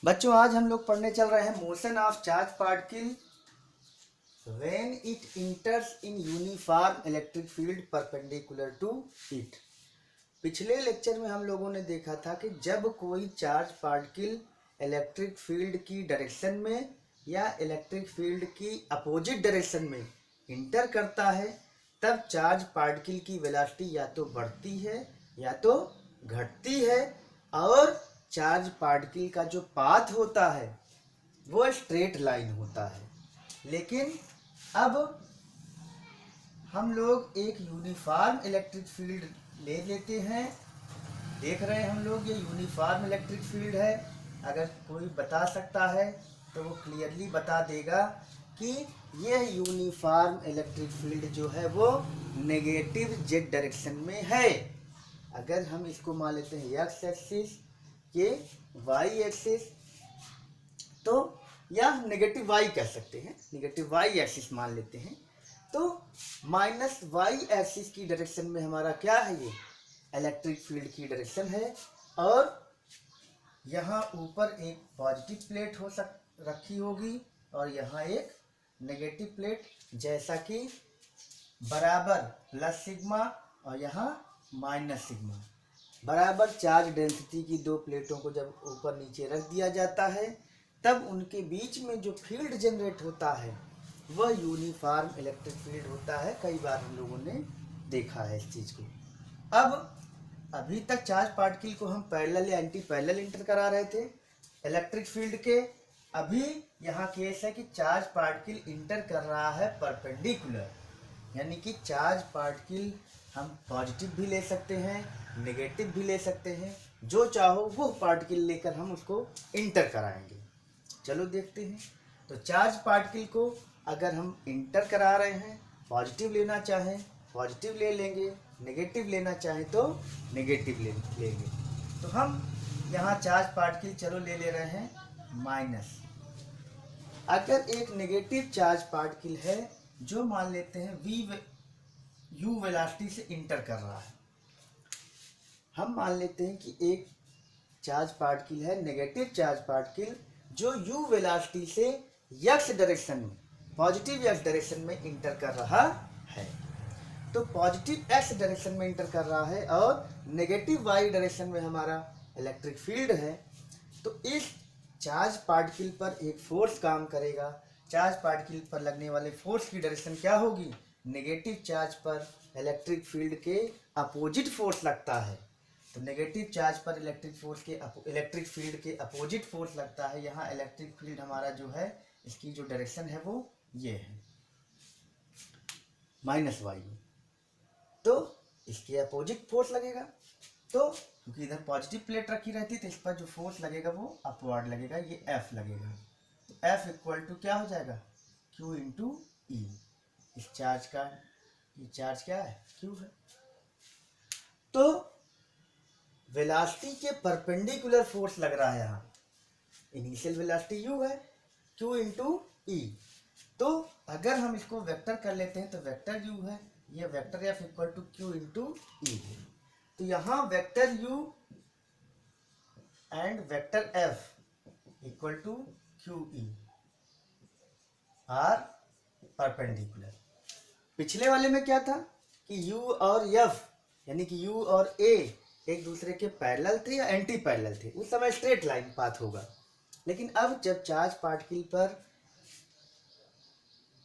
बच्चों आज हम लोग पढ़ने चल रहे हैं motion of charge particle when it enters in uniform electric field perpendicular to it. पिछले लेक्चर में हम लोगों ने देखा था कि जब कोई चार्ज पार्टिकल इलेक्ट्रिक फील्ड की डायरेक्शन में या इलेक्ट्रिक फील्ड की अपोजिट डायरेक्शन में इंटर करता है तब चार्ज पार्टिकल की वेलोसिटी या तो बढ़ती है या तो घटती है और चार्ज पार्टिकल का जो पाथ होता है वो स्ट्रेट लाइन होता है। लेकिन अब हम लोग एक यूनिफॉर्म इलेक्ट्रिक फील्ड ले लेते हैं। देख रहे हैं हम लोग ये यूनिफॉर्म इलेक्ट्रिक फील्ड है। अगर कोई बता सकता है तो वो क्लियरली बता देगा कि यह यूनिफॉर्म इलेक्ट्रिक फील्ड जो है वो नेगेटिव जेड डायरेक्शन में है। अगर हम इसको मान लेते हैं एक्स एक्सिस, ये वाई एक्सिस, तो या नेगेटिव वाई कह सकते हैं, नेगेटिव वाई एक्सिस मान लेते हैं। तो माइनस वाई एक्सिस की डायरेक्शन में हमारा क्या है, ये इलेक्ट्रिक फील्ड की डायरेक्शन है। और यहाँ ऊपर एक पॉजिटिव प्लेट रखी होगी और यहाँ एक नेगेटिव प्लेट, जैसा कि बराबर प्लस सिग्मा और यहाँ माइनस सिग्मा। बराबर चार्ज डेंसिटी की दो प्लेटों को जब ऊपर नीचे रख दिया जाता है तब उनके बीच में जो फील्ड जनरेट होता है वह यूनिफॉर्म इलेक्ट्रिक फील्ड होता है। कई बार हम लोगों ने देखा है इस चीज़ को। अब अभी तक चार्ज पार्टिकल को हम पैरेलल या एंटी पैरेलल इंटर करा रहे थे इलेक्ट्रिक फील्ड के। अभी यहाँ केस है कि चार्ज पार्टिकल इंटर कर रहा है परपेंडिकुलर, यानी कि चार्ज पार्टिकल हम पॉजिटिव भी ले सकते हैं, नेगेटिव भी ले सकते हैं, जो चाहो वो पार्टिकल लेकर हम उसको इंटर कराएंगे। चलो देखते हैं। तो चार्ज पार्टिकल को अगर हम इंटर करा रहे हैं, पॉजिटिव लेना चाहें पॉजिटिव ले लेंगे, नेगेटिव लेना चाहें तो नेगेटिव लेंगे। तो हम यहाँ चार्ज पार्टिकल चलो ले रहे हैं माइनस। अगर एक नेगेटिव चार्ज पार्टिकल है जो मान लेते हैं यू वेलोसिटी से इंटर कर रहा है, हम मान लेते हैं कि एक चार्ज पार्टिकल है नेगेटिव चार्ज पार्टिकल जो यू वेलोसिटी से एक्स डायरेक्शन में, पॉजिटिव एक्स डायरेक्शन में इंटर कर रहा है। तो पॉजिटिव एक्स डायरेक्शन में इंटर कर रहा है और नेगेटिव वाई डायरेक्शन में हमारा इलेक्ट्रिक फील्ड है। तो इस चार्ज पार्टिकल पर एक फोर्स काम करेगा। चार्ज पार्टिकल पर लगने वाले फोर्स की डायरेक्शन क्या होगी, नेगेटिव चार्ज पर इलेक्ट्रिक फील्ड के अपोजिट फोर्स लगता है। तो नेगेटिव चार्ज पर इलेक्ट्रिक फील्ड के अपोजिट फोर्स लगता है। यहाँ इलेक्ट्रिक फील्ड हमारा जो है इसकी जो डायरेक्शन है वो ये है माइनस वाई में, तो इसके अपोजिट फोर्स लगेगा। तो क्योंकि इधर पॉजिटिव प्लेट रखी रहती है तो इस पर जो फोर्स लगेगा वो अपवर्ड लगेगा, ये एफ लगेगा। तो एफ इक्वल टू क्या हो जाएगा, क्यू इंटू ई। इस चार्ज का ये चार्ज क्या है, क्यू है। तो वेलोसिटी के परपेंडिकुलर फोर्स लग रहा है यहाँ। इनिशियल वेलोसिटी यू है, क्यू इंटू ई। तो अगर हम इसको वेक्टर कर लेते हैं तो वेक्टर यू है, ये vector F equal to Q into E. तो यहाँ vector U and vector F equal to Q E are perpendicular. पिछले वाले में क्या था कि u और f यानी कि u और a एक दूसरे के पैरेलल थे या एंटी पैरेलल थे, उस समय स्ट्रेट लाइन पाथ होगा। लेकिन अब जब चार्ज पार्टिकल पर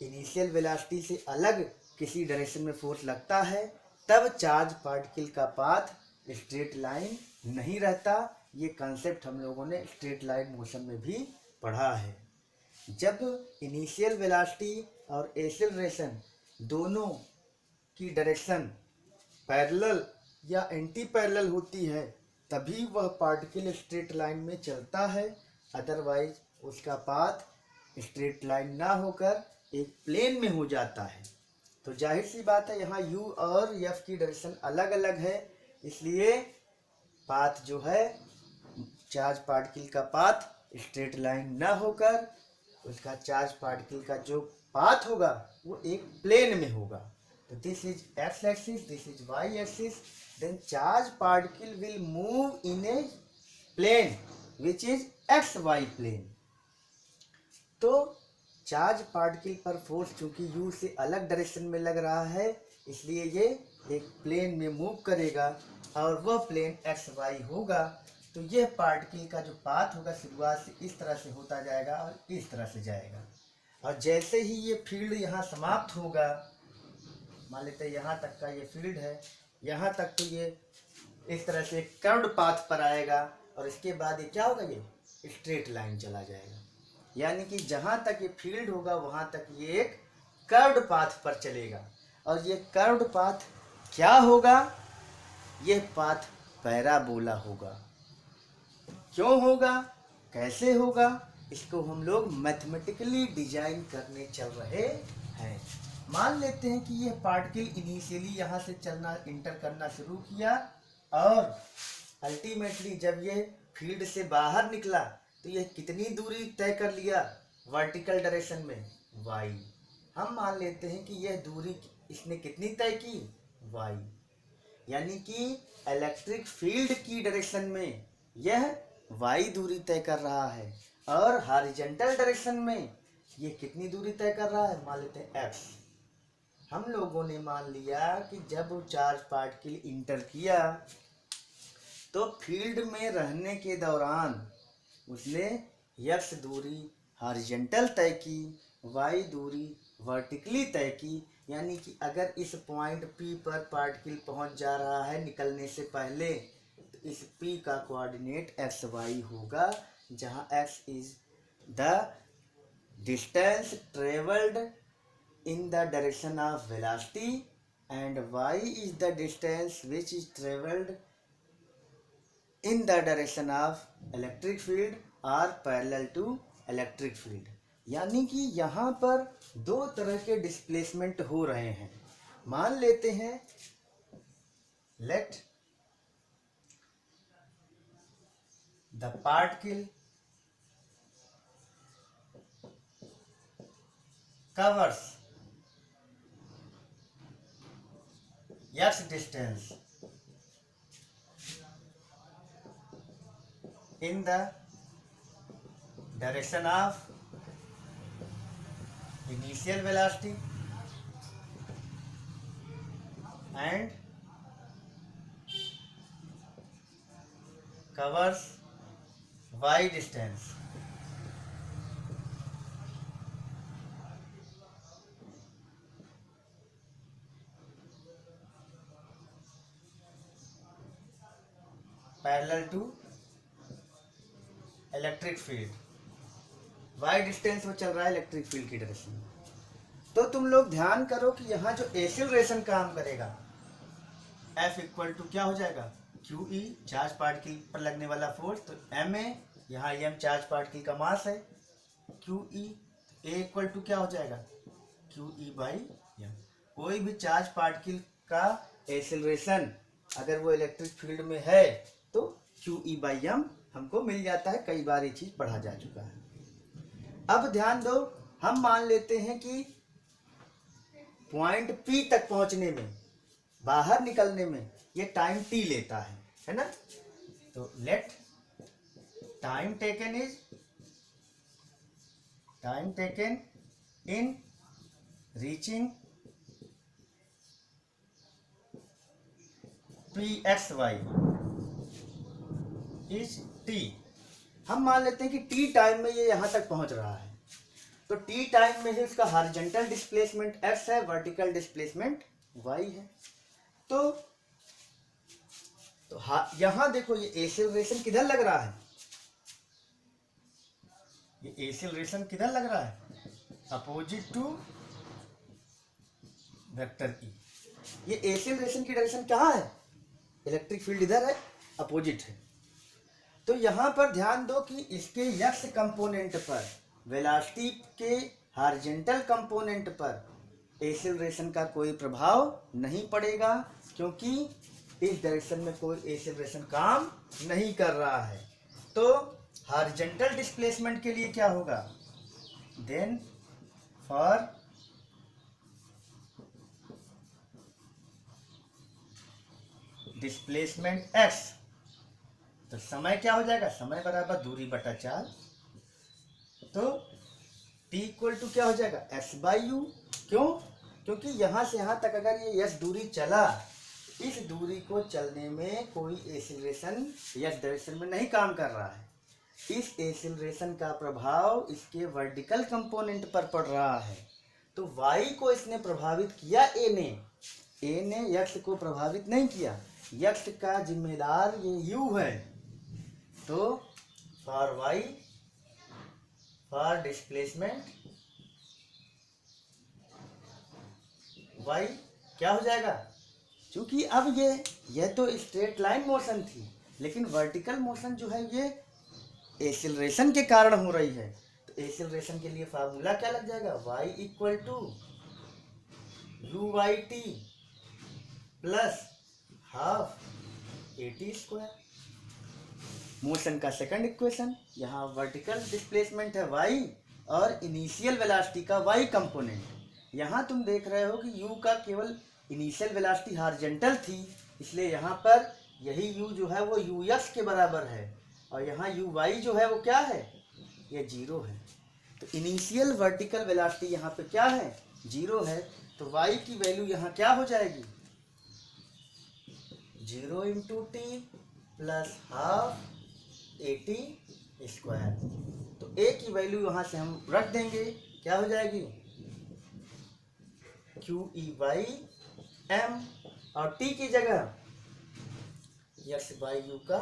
इनिशियल वेलोसिटी से अलग किसी डायरेक्शन में फोर्स लगता है तब चार्ज पार्टिकल का पाथ स्ट्रेट लाइन नहीं रहता। ये कंसेप्ट हम लोगों ने स्ट्रेट लाइन मोशन में भी पढ़ा है। जब इनिशियल वेलोसिटी और एक्सेलरेशन दोनों की डायरेक्शन पैरेलल या एंटी पैरेलल होती है तभी वह पार्टिकल स्ट्रेट लाइन में चलता है, अदरवाइज उसका पाथ स्ट्रेट लाइन ना होकर एक प्लेन में हो जाता है। तो जाहिर सी बात है यहाँ u और f की डायरेक्शन अलग अलग है, इसलिए पाथ जो है चार्ज पार्टिकल का पाथ स्ट्रेट लाइन ना होकर उसका चार्ज पार्टिकल का जो पाथ होगा वो एक प्लेन में होगा। तो this is X axis, this is Y axis, then charge particle will move in a plane which is X Y plane. तो चार्ज पार्टिकल पर फोर्स चूंकि यू से अलग डायरेक्शन में लग रहा है, इसलिए ये एक प्लेन में मूव करेगा और वह प्लेन एक्स वाई होगा। तो यह पार्टिकल का जो पाथ होगा शुरुआत से इस तरह से होता जाएगा और इस तरह से जाएगा, और जैसे ही ये फील्ड यहाँ समाप्त होगा, मान लेते हैं यहाँ तक का ये फील्ड है, यहाँ तक तो ये इस तरह से कर्व्ड पाथ पर आएगा और इसके बाद ये क्या होगा, ये स्ट्रेट लाइन चला जाएगा। यानी कि जहाँ तक ये फील्ड होगा वहाँ तक ये एक कर्व्ड पाथ पर चलेगा। और ये कर्व्ड पाथ क्या होगा, ये पाथ पैराबोला होगा। क्यों होगा, कैसे होगा, इसको हम लोग मैथमेटिकली डिजाइन करने चल रहे हैं। मान लेते हैं कि यह पार्टिकल इनिशियली यहाँ से चलना इंटर करना शुरू किया और अल्टीमेटली जब ये फील्ड से बाहर निकला तो यह कितनी दूरी तय कर लिया वर्टिकल डायरेक्शन में, y। हम मान लेते हैं कि यह दूरी इसने कितनी तय की, y। यानी कि इलेक्ट्रिक फील्ड की डायरेक्शन में यह y दूरी तय कर रहा है और हॉरिजॉन्टल डायरेक्शन में ये कितनी दूरी तय कर रहा है, मान लेते हैं x। हम लोगों ने मान लिया कि जब वो चार्ज पार्टिकल इंटर किया तो फील्ड में रहने के दौरान उसने x दूरी हॉरिजॉन्टल तय की, y दूरी वर्टिकली तय की। यानी कि अगर इस पॉइंट P पर पार्टिकल पहुंच जा रहा है निकलने से पहले, तो इस P का कोऑर्डिनेट एक्स वाई होगा, जहां x is the distance travelled in the direction of velocity and y is the distance which is traveled in the direction of electric field or parallel to electric field। यानी कि यहाँ पर दो तरह के displacement हो रहे हैं। मान लेते हैं let the particle covers x distance in the direction of initial velocity and covers y distance parallel to electric field. y distance में चल रहा है इलेक्ट्रिक फील्ड की डायरेक्शन में। तो तुम लोग ध्यान करो कि यहाँ जो एक्सीलरेशन काम करेगा F इक्वल टू क्या हो जाएगा, QE चार्ज पार्टिकल पर लगने वाला फोर्स, तो ma यहाँ m चार्ज पार्टिकल का मास है, QE A इक्वल टू क्या हो जाएगा, QE बाई m। कोई भी चार्ज पार्टिकल का एक्सीलरेशन अगर वो इलेक्ट्रिक फील्ड में है तो QE बाई m हमको मिल जाता है। कई बार ये चीज पढ़ा जा चुका है। अब ध्यान दो, हम मान लेते हैं कि पॉइंट P तक पहुंचने में, बाहर निकलने में ये टाइम t लेता है ना। तो let time taken in reaching pxy is t। हम मान लेते हैं कि t टाइम में ये यहां तक पहुंच रहा है, तो t टाइम में ही उसका हॉरिजॉन्टल डिस्प्लेसमेंट x है, वर्टिकल डिस्प्लेसमेंट y है। तो यहां देखो ये एक्सीलरेशन किधर लग रहा है, ये एक्सीलरेशन किधर लग रहा है, अपोजिट टू वेक्टर ई। ये एक्सीलरेशन की डायरेक्शन कहाँ है, इलेक्ट्रिक फील्ड इधर है, अपोजिट है। तो यहां पर ध्यान दो कि इसके x कंपोनेंट पर, वेलोसिटी के हॉरिजॉन्टल कंपोनेंट पर एक्सीलरेशन का कोई प्रभाव नहीं पड़ेगा, क्योंकि इस डायरेक्शन में कोई एक्सीलरेशन काम नहीं कर रहा है। तो हॉरिजॉन्टल डिस्प्लेसमेंट के लिए क्या होगा, देन फॉर डिस्प्लेसमेंट x तो समय क्या हो जाएगा, समय बराबर दूरी बटा 4। तो t इक्वल टू क्या हो जाएगा, s बाई यू। क्यों, क्योंकि यहाँ से यहाँ तक अगर ये s दूरी चला, इस दूरी को चलने में कोई एक्सीलरेशन s डायरेक्शन में नहीं काम कर रहा है। इस एक्सीलरेशन का प्रभाव इसके वर्टिकल कंपोनेंट पर पड़ रहा है। तो y को इसने प्रभावित किया, a ने x को प्रभावित नहीं किया। x का जिम्मेदार ये u है। तो for y, for displacement y क्या हो जाएगा, क्योंकि अब ये तो स्ट्रेट लाइन मोशन थी, लेकिन वर्टिकल मोशन जो है ये एक्सीलरेशन के कारण हो रही है। तो एक्सीलरेशन के लिए फार्मूला क्या लग जाएगा, y equal to u y t plus half a t square. Motion का सेकंड इक्वेशन, यहाँ वर्टिकल डिस्प्लेसमेंट है y और इनिशियल वेलोसिटी का y कंपोनेंट। यहाँ तुम देख रहे हो कि u का केवल इनिशियल वेलोसिटी हॉरिजॉन्टल थी, इसलिए यहाँ पर यही u जो है वो ux के बराबर है, और यहाँ uy जो है वो क्या है, ये 0 है। तो इनिशियल वर्टिकल वेलोसिटी यहाँ पे क्या है, 0 है। तो y की वैल्यू यहाँ क्या हो जाएगी, 0 into t plus half a t square. तो a की वैल्यू यहाँ से हम रख देंगे, क्या हो जाएगी, क्यू ई बाई एम, और t की जगह x बाई यू का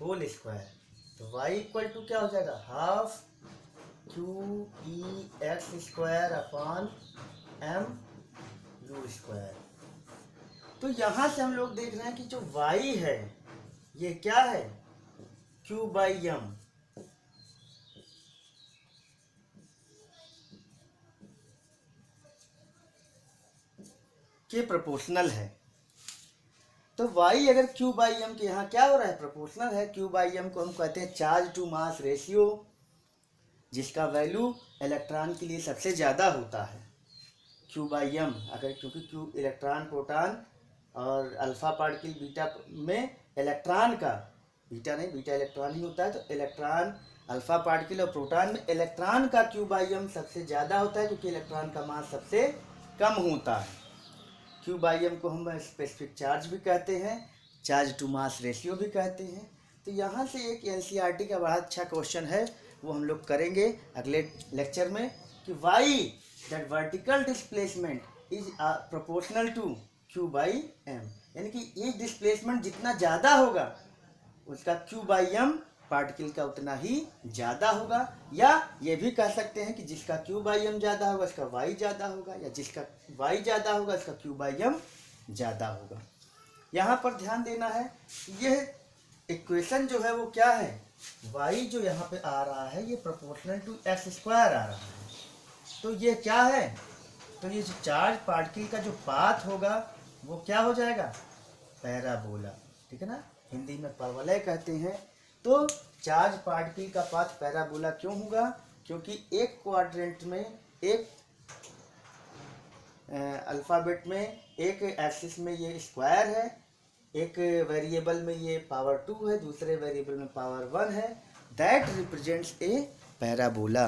होल स्क्वायर। तो y इक्वल टू क्या हो जाएगा, half q e x square upon m u square. तो यहाँ से हम लोग देख रहे हैं कि जो y है ये क्या है, q बाई एम। के प्रोपोर्शनल है। तो y अगर q बाई एम के यहाँ क्या हो रहा है, प्रोपोर्शनल है। q बाई एम को हम कहते हैं चार्ज टू मास रेशियो, जिसका वैल्यू इलेक्ट्रॉन के लिए सबसे ज़्यादा होता है, q बाई एम। अगर क्योंकि q इलेक्ट्रॉन, प्रोटॉन और अल्फा पार्टिकल बीटा में इलेक्ट्रॉन का, बीटा नहीं बीटा इलेक्ट्रॉन ही होता है, तो इलेक्ट्रॉन, अल्फा पार्टिकल और प्रोटॉन में इलेक्ट्रॉन का q बाई एम सबसे ज़्यादा होता है, क्योंकि इलेक्ट्रॉन का मास सबसे कम होता है। q बाई एम को हम स्पेसिफिक चार्ज भी कहते हैं, चार्ज टू मास रेशियो भी कहते हैं। तो यहाँ से एक NCERT का बड़ा अच्छा क्वेश्चन है, वो हम लोग करेंगे अगले लेक्चर में, कि y that vertical displacement is proportional to q by m. यानी कि ये डिस्प्लेसमेंट जितना ज़्यादा होगा उसका q बाई एम पार्टिकल का उतना ही ज़्यादा होगा। या ये भी कह सकते हैं कि जिसका q बाई एम ज़्यादा होगा उसका y ज़्यादा होगा, या जिसका y ज़्यादा होगा उसका q बाई एम ज़्यादा होगा। यहाँ पर ध्यान देना है, यह इक्वेशन जो है वो क्या है, y जो यहाँ पे आ रहा है ये प्रोपोर्शनल टू एक्स स्क्वायर आ रहा है। तो ये क्या है, तो ये जो चार्ज पार्टिकल का जो पाथ होगा वो क्या हो जाएगा, पैराबोला। ठीक है ना, हिंदी में परवलय कहते हैं। तो चार्ज पार्टिकल का पाथ पैराबोला क्यों होगा, क्योंकि एक क्वाड्रेंट में, एक अल्फ़ाबेट में, एक एक्सिस में ये स्क्वायर है, एक वेरिएबल में ये पावर 2 है, दूसरे वेरिएबल में पावर 1 है, दैट रिप्रेजेंट्स ए पैराबोला।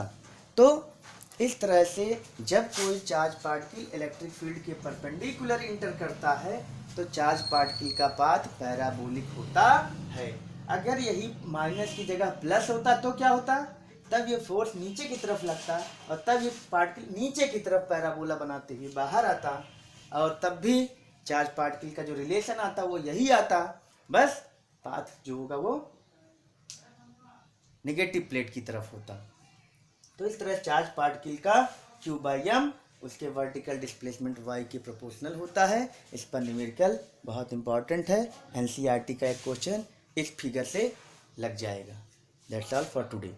तो इस तरह से जब कोई चार्ज पार्टिकल इलेक्ट्रिक फील्ड के परपेंडिकुलर इंटर करता है तो चार्ज पार्टिकल का पाथ पैराबोलिक होता है। अगर यही माइनस की जगह प्लस होता तो क्या होता, तब ये फोर्स नीचे की तरफ लगता और तब ये पार्टिकल नीचे की तरफ पैराबोला बनाते हुए बाहर आता, और तब भी चार्ज पार्टिकल का जो रिलेशन आता वो यही आता, बस पाथ जो होगा वो नेगेटिव प्लेट की तरफ होता। तो इस तरह चार्ज पार्टिकल का q बाई एम उसके वर्टिकल डिस्प्लेसमेंट y के प्रोपोर्शनल होता है। इस पर न्यूमेरिकल बहुत इंपॉर्टेंट है, NCERT का एक क्वेश्चन इस फिगर से लग जाएगा। That's all for today.